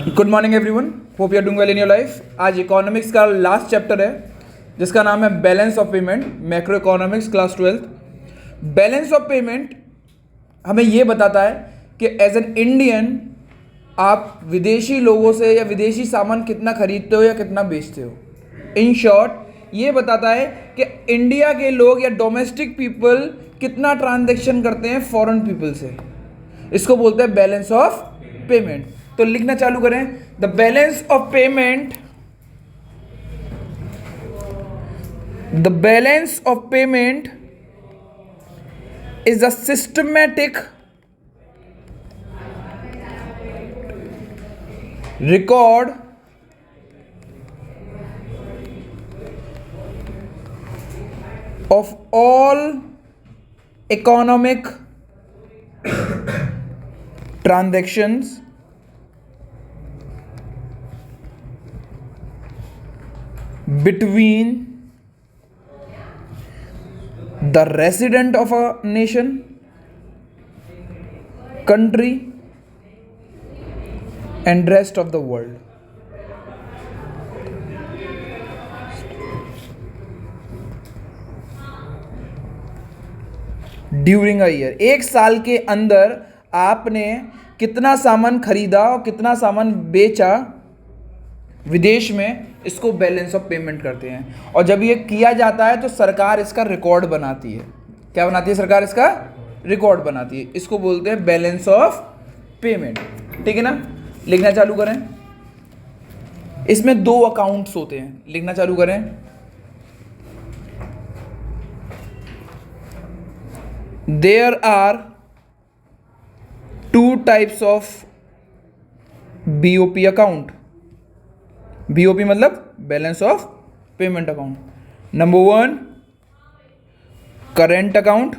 Good morning everyone, hope you are doing well in your life. आज economics का last chapter है जिसका नाम है balance of payment, macro economics class 12। Balance of payment हमें ये बताता है कि एज एन इंडियन आप विदेशी लोगों से या विदेशी सामान कितना खरीदते हो या कितना बेचते हो। इन शॉर्ट ये बताता है कि इंडिया के लोग या डोमेस्टिक पीपल कितना ट्रांजैक्शन करते हैं फॉरेन पीपल से। इसको बोलते हैं बैलेंस ऑफ पेमेंट। तो लिखना चालू करें। The balance of payment, the balance of payment is a systematic record of all economic transactions between the resident of a nation, country and rest of the world. During a year, एक साल के अंदर आपने कितना सामान खरीदा और कितना सामान बेचा विदेश में, इसको बैलेंस ऑफ पेमेंट करते हैं। और जब ये किया जाता है तो सरकार इसका रिकॉर्ड बनाती है। क्या बनाती है सरकार? इसका रिकॉर्ड बनाती है। इसको बोलते हैं बैलेंस ऑफ पेमेंट। ठीक है ना? लिखना चालू करें। इसमें दो अकाउंट्स होते हैं, लिखना चालू करें। There are two types of BOP account. BOP मतलब balance of payment account. Number 1 current account,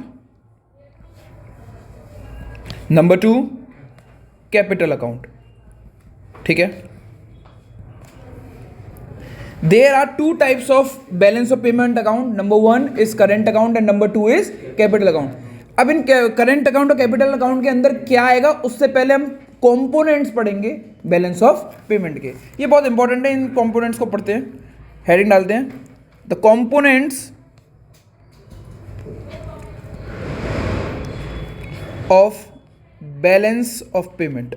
number 2 capital account. ठीक है? There are two types of balance of payment account. Number 1 is current account and number 2 is capital account. अब इन current account और capital account के अंदर क्या आएगा, उससे पहले हम कंपोनेंट्स पढ़ेंगे बैलेंस ऑफ पेमेंट के। ये बहुत इंपॉर्टेंट है, इन कंपोनेंट्स को पढ़ते हैं। हेडिंग डालते हैं, the components of balance of payment.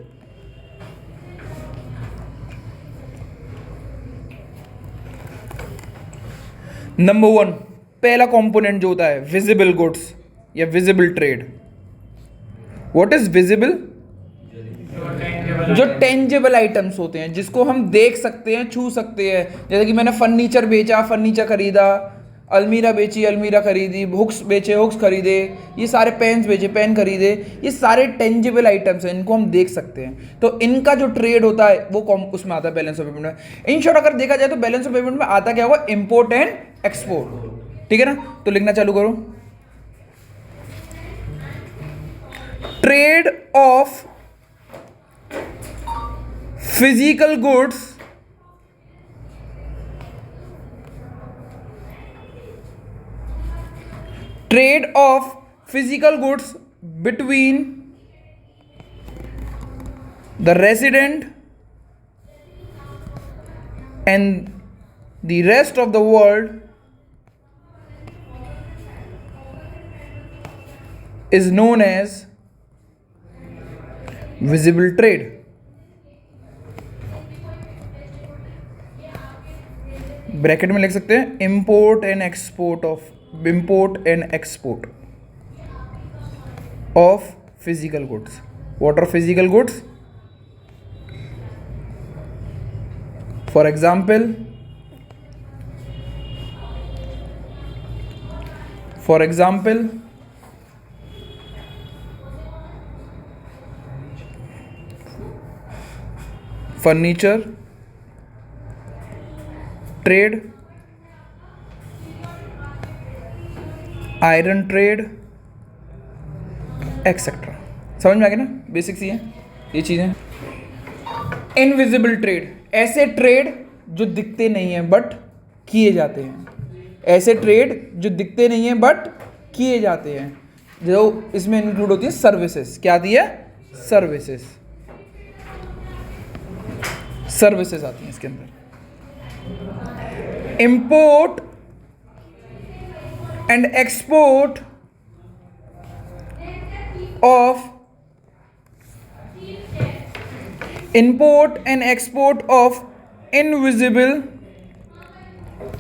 Number 1 पहला कंपोनेंट जो होता है विजिबल गुड्स या visible trade. What is visible? जो टेंजिबल आइटम्स होते हैं, जिसको हम देख सकते हैं, छू सकते हैं। जैसे कि मैंने फर्नीचर बेचा, फर्नीचर खरीदा, अलमीरा बेची, अलमीरा खरीदी, हुक्स बेचे, हुक्स खरीदे, ये सारे पेन्स बेचे, पेन खरीदे। ये सारे टेंजिबल आइटम्स हैं, इनको हम देख सकते हैं। तो इनका जो ट्रेड होता है वो उसमें आता है बैलेंस ऑफ पेमेंट में। इन शॉर्ट अगर देखा जाए तो बैलेंस ऑफ पेमेंट में आता क्या होगा? Import and export. ठीक है ना? तो लिखना चालू करो। Trade off physical goods trade of physical goods between the resident and the rest of the world is known as visible trade. Bracket में लिख सकते हैं import and export of import and export of physical goods. What are physical goods? For example, furniture trade, iron trade etcetera. समझ में आ गया ना? Basics ही है ये चीज़ें। इनविजिबल ट्रेड, ऐसे ट्रेड जो दिखते नहीं हैं बट किए जाते हैं। ऐसे ट्रेड जो दिखते नहीं हैं बट किए जाते हैं, जो इसमें इंक्लूड होती है सर्विसेज। क्या आती है? सर्विसेज। सर्विसेज आती हैं इसके अंदर। Import and export of invisible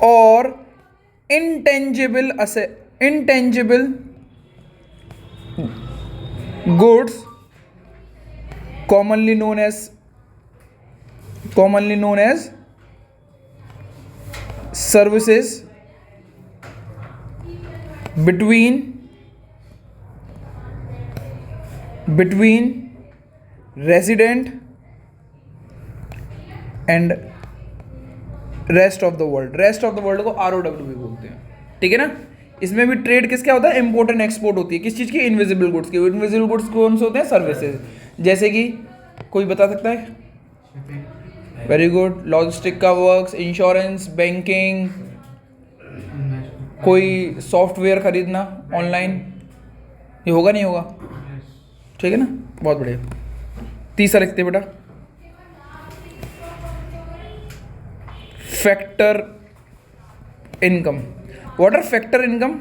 और intangible goods commonly known as services between resident and rest of the world को ROW भी बोलते हैं, ठीक है ना। इसमें भी ट्रेड किसका होता है, इंपोर्ट एंड एक्सपोर्ट होती है, किस चीज़ की, इनविजिबल गुड्स की। इनविजिबल गुड्स कौन से होते हैं, सर्विसेज, जैसे कि कोई बता सकता है, वेरी गुड, लॉजिस्टिक का वर्क्स, इंश्योरेंस, बैंकिंग, कोई सॉफ्टवेयर खरीदना ऑनलाइन, ये होगा नहीं होगा, ठीक है ना, बहुत बढ़िया। तीसरा लिखते हैं बेटा, factor income. What are factor income?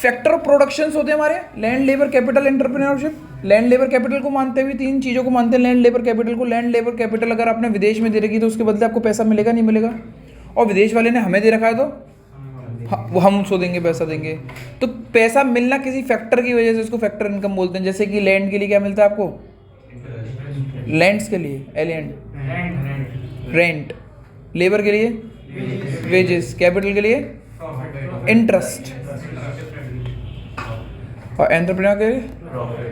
Factor of productions होते हैं हमारे, land, labour, capital, entrepreneurship. Land, labour, capital को मानते हुए तीन चीज़ों को मानते हैं लैंड, लेबर, कैपिटल को। लैंड, लेबर, कैपिटल अगर आपने विदेश में दे रखी तो उसके बदले आपको पैसा मिलेगा, नहीं मिलेगा, और विदेश वाले ने हमें दे रखा है तो वो हम उसको देंगे, पैसा देंगे। तो पैसा मिलना किसी फैक्टर की वजह से उसको फैक्टर इनकम बोलते हैं। जैसे कि लैंड के लिए क्या मिलता है आपको, लैंड्स के लिए रेंट, लेबर के लिए वेजेस, कैपिटल के लिए इंटरेस्ट, और एंटरप्रेन्योर के लिए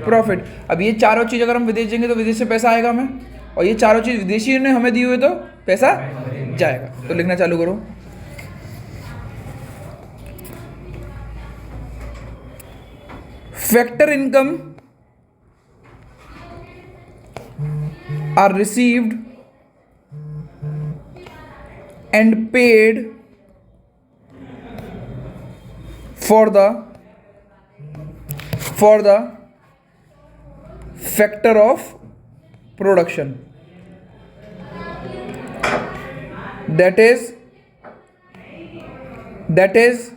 प्रॉफिट। अब ये चारों चीज़ अगर हम विदेश देंगे तो विदेश से पैसा आएगा हमें, और ये चारों चीज़ विदेशी ने हमें दी हुई तो पैसा जाएगा। तो लिखना चालू करो, factor income are received and paid for the factor of production, that is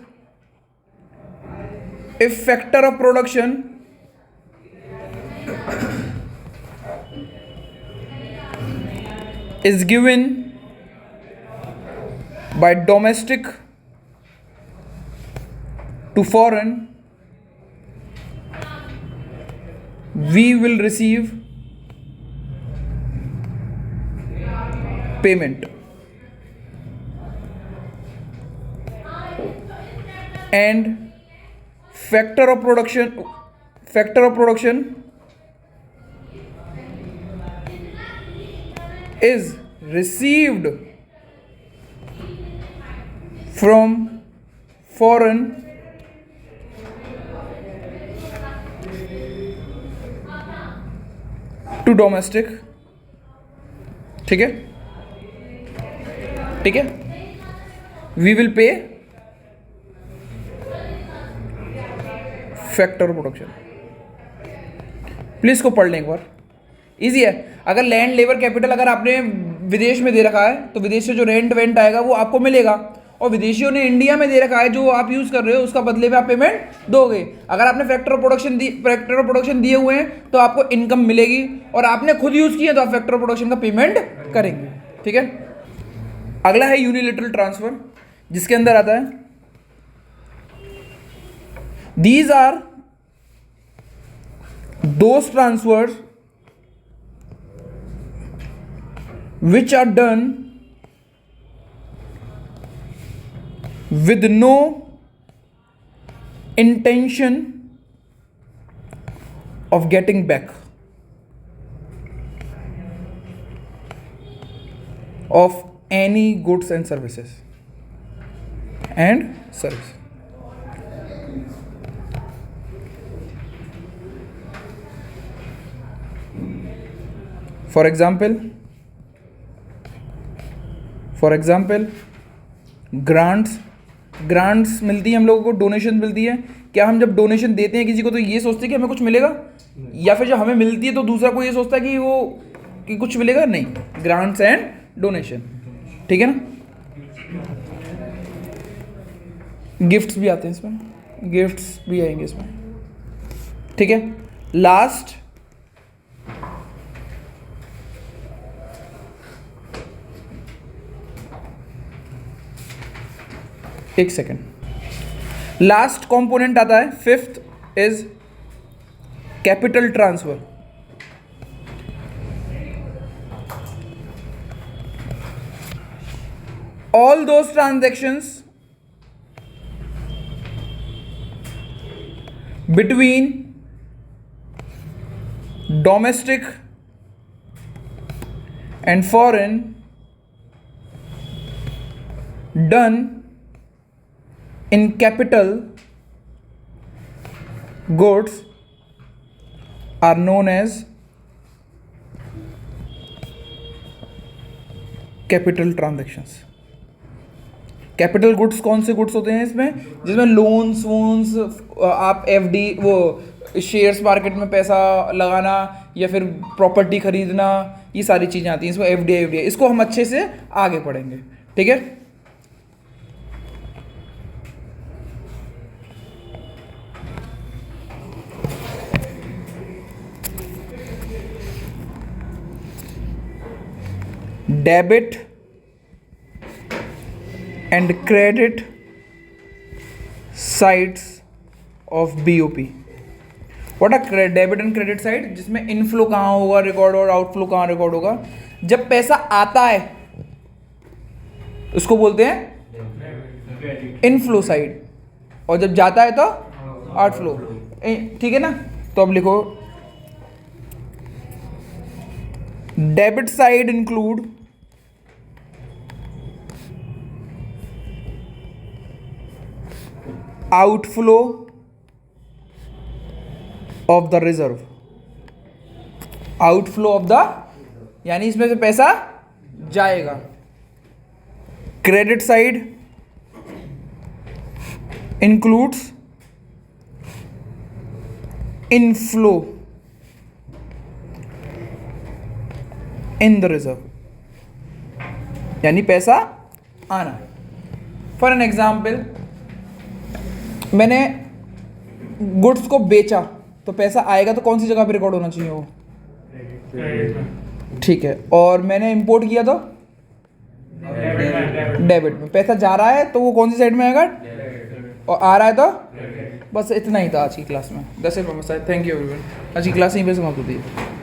if factor of production is given by domestic to foreign, we will receive payment, and factor of production is received from foreign to domestic, ठीक है, ठीक है, we will pay factor production. Please को पढ़ लें एक बार, easy है। अगर लैंड, लेबर, कैपिटल अगर आपने विदेश में दे रखा है तो विदेश से जो रेंट वेंट आएगा वो आपको मिलेगा, और विदेशियों ने इंडिया में दे रखा है जो आप यूज कर रहे हो उसका बदले में आप पेमेंट दोगे। अगर आपने फैक्टर ऑफ प्रोडक्शन दिए हुए हैं तो आपको इनकम मिलेगी, और आपने खुद यूज किए तो आप फैक्टर ऑफ प्रोडक्शन का पेमेंट करेंगे, ठीक है। अगला है यूनिलेटरल ट्रांसफर, जिसके अंदर आता है these are those transfers which are done with no intention of getting back of any goods and services. For example, grants मिलती है हम लोगों को, डोनेशन मिलती है। क्या हम जब डोनेशन देते हैं किसी को तो ये सोचते हैं कि हमें कुछ मिलेगा, या फिर जब हमें मिलती है तो दूसरा कोई ये सोचता है कि कुछ मिलेगा? नहीं। ग्रांट्स एंड डोनेशन, ठीक है ना। गिफ्ट्स भी आते हैं इसमें, गिफ्ट्स भी आएंगे इसमें, ठीक है। लास्ट एक सेकेंड, लास्ट कंपोनेंट आता है, fifth is capital transfer. All those transactions between domestic and foreign done in capital goods are known as capital transactions। Capital goods कौन से गुड्स होते हैं इसमें, जिसमें लोन्स वोन्स, आप एफडी वो शेयर्स मार्केट में पैसा लगाना या फिर प्रॉपर्टी खरीदना, ये सारी चीज़ें आती हैं इसमें, एफडीआई, इसको हम अच्छे से आगे पढ़ेंगे, ठीक है। Debit and credit sides of BOP। What are debit and credit side, जिसमें इनफ्लो कहाँ होगा रिकॉर्ड और आउटफ्लो कहाँ रिकॉर्ड होगा। जब पैसा आता है उसको बोलते हैं इनफ्लो साइड, और जब जाता है तो आउटफ्लो, ठीक है ना। तो अब लिखो, debit side include outflow of the reserve, outflow of the, यानी इसमें से पैसा जाएगा। Credit side includes inflow in the reserve, यानी पैसा आना। फॉर एन एग्जाम्पल, मैंने गुड्स को बेचा तो पैसा आएगा तो कौन सी जगह पे रिकॉर्ड होना चाहिए वो, ठीक है। और मैंने इंपोर्ट किया तो डेबिट में, पैसा जा रहा है तो वो कौन सी साइड में आएगा, और आ रहा है तो। बस इतना ही था आज की क्लास में, that's it from my side, thank you everyone. आज की क्लास यहीं पे समाप्त होती है।